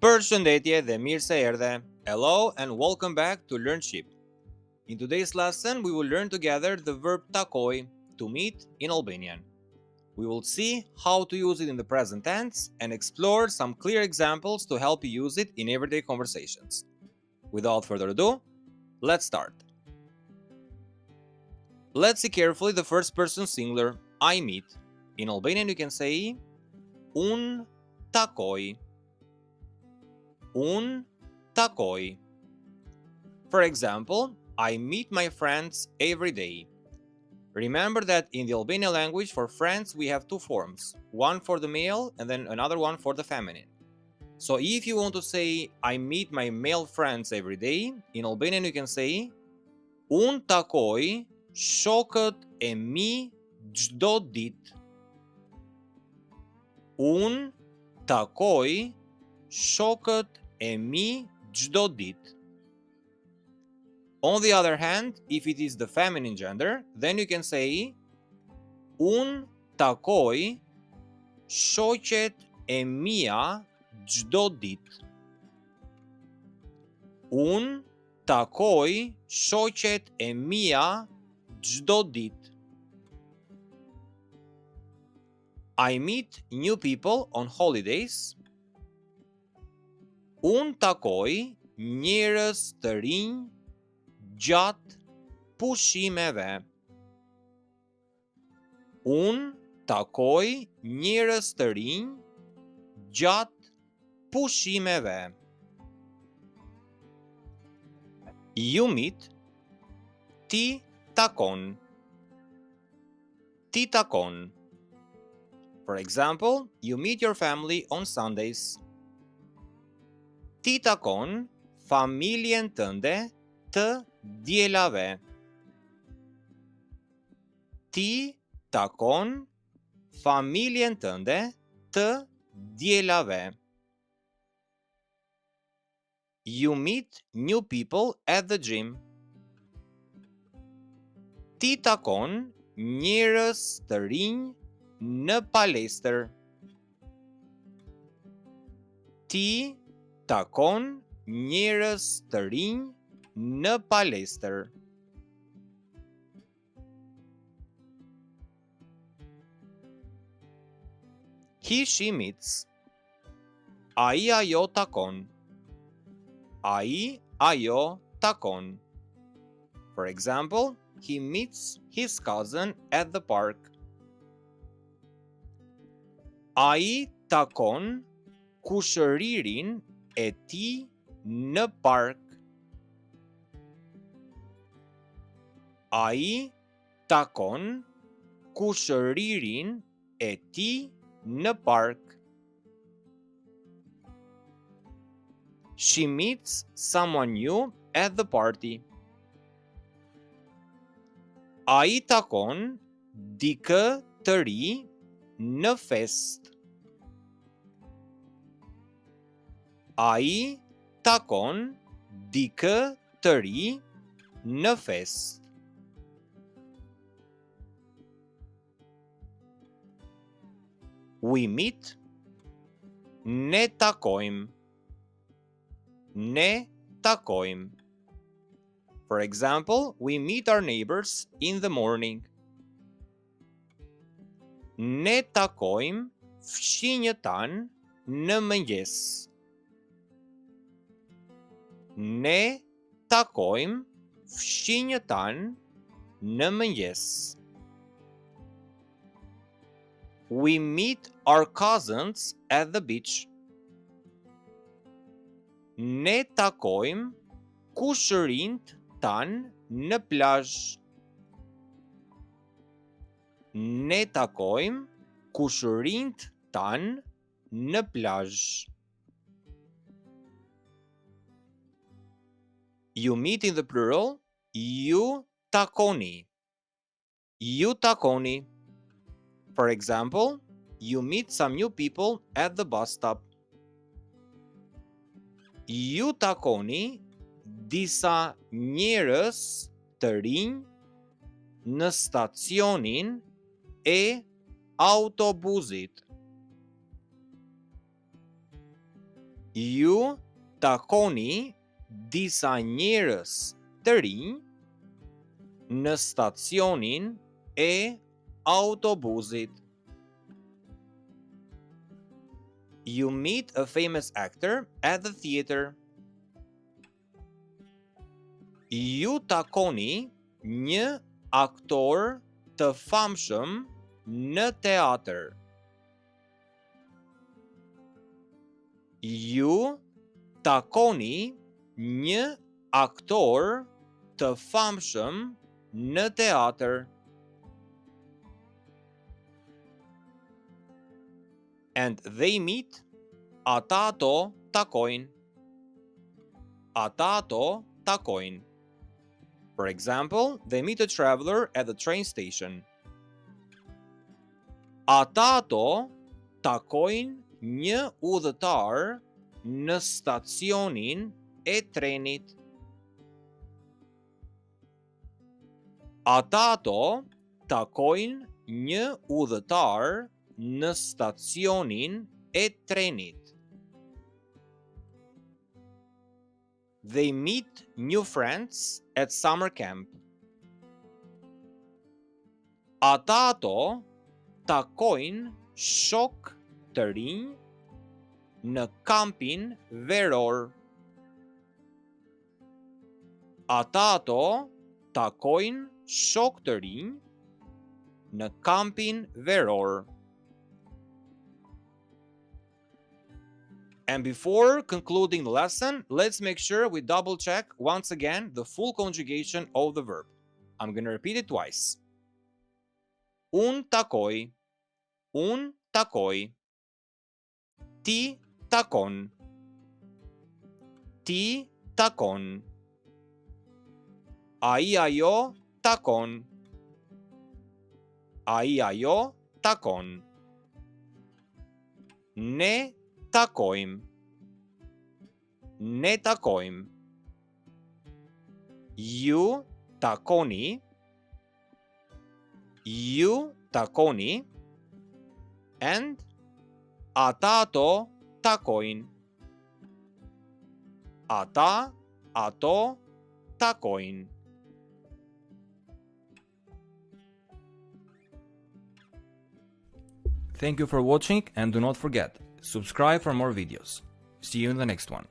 Përshëndetje dhe mirë se erdhe. Hello and welcome back to LearnShip. In today's lesson, we will learn together the verb takoj, to meet in Albanian. We will see how to use it in the present tense and explore some clear examples to help you use it in everyday conversations. Without further ado, let's start. Let's see carefully the first person singular, I meet. In Albanian, you can say un takoj. Un takoj. For example, I meet my friends every day. Remember that in the Albanian language, for friends, we have two forms. One for the male and then another one for the feminine. So if you want to say, I meet my male friends every day, in Albanian you can say, un takoj shokët e mi çdo ditë. Un takoj shokët e mi çdo ditë. On the other hand, if it is the feminine gender, then you can say un takoj shoqet e mia çdo ditë. Un takoj shoqet e mia çdo ditë. I meet new people on holidays. Un takoj njerëz të rinj gjatë pushimeve. Un takoj njerëz të rinj gjatë pushimeve. You meet, ti takon. Ti takon. For example, you meet your family on Sundays. Ti takon familjen tënde të dielave. Ti takon familjen tënde të dielave. You meet new people at the gym. Ti takon njerëz të rinj në palestër. Ti takon njerëz të rinj në palestër. He, she meets. Ai, ajo takon. Ai, ajo takon. For example, he meets his cousin at the park. Ai takon kushëririn e tij në park. Ai takon kushëririn e tij në park. She meets someone new at the party. Ai takon dikë të ri në fest. Ai takon dikë të ri në fest. We meet, ne takojmë. Ne takojmë. For example, we meet our neighbors in the morning. Ne takojmë fshinjët tan në mëngjes. Ne takojmë fshinjët tan në mëngjes. We meet our cousins at the beach. Ne takojmë kushërinjt tan në plazh. Ne takojmë kushërinjt tan në plazh. You meet in the plural, ju takoni. Ju takoni. For example, you meet some new people at the bus stop. Ju takoni disa njerëz të rinj në stacionin e autobusit. Ju takoni disa njerëz të rinj në stacionin e autobusit. You meet a famous actor at the theater. Ju takoni një aktor të famshëm në teatr. Ju takoni një aktor të famshëm në teatr. And they meet. Ata ato takojnë. Ata ato takojnë. For example, they meet a traveler at the train station. Ata ato takojnë një udhëtar në stacionin e trenit. Ata ato takojnë një udhëtar në stacionin e trenit. They meet new friends at summer camp. Ata ato takojnë shok të rinj në kampin veror. Ata ato takojnë shok të rinj në kampin veror. And before concluding the lesson, let's make sure we double check once again the full conjugation of the verb. I'm going to repeat it twice. Un takoj. Un takoj. Ti takon. Ti takon. Ai ajo takon. Ai ajo takon. Ne takojmë. Ne takojmë. Ju takoni. Ju takoni. And ata ato takojnë. Ata ato takojnë. Thank you for watching and do not forget, subscribe for more videos. See you in the next one.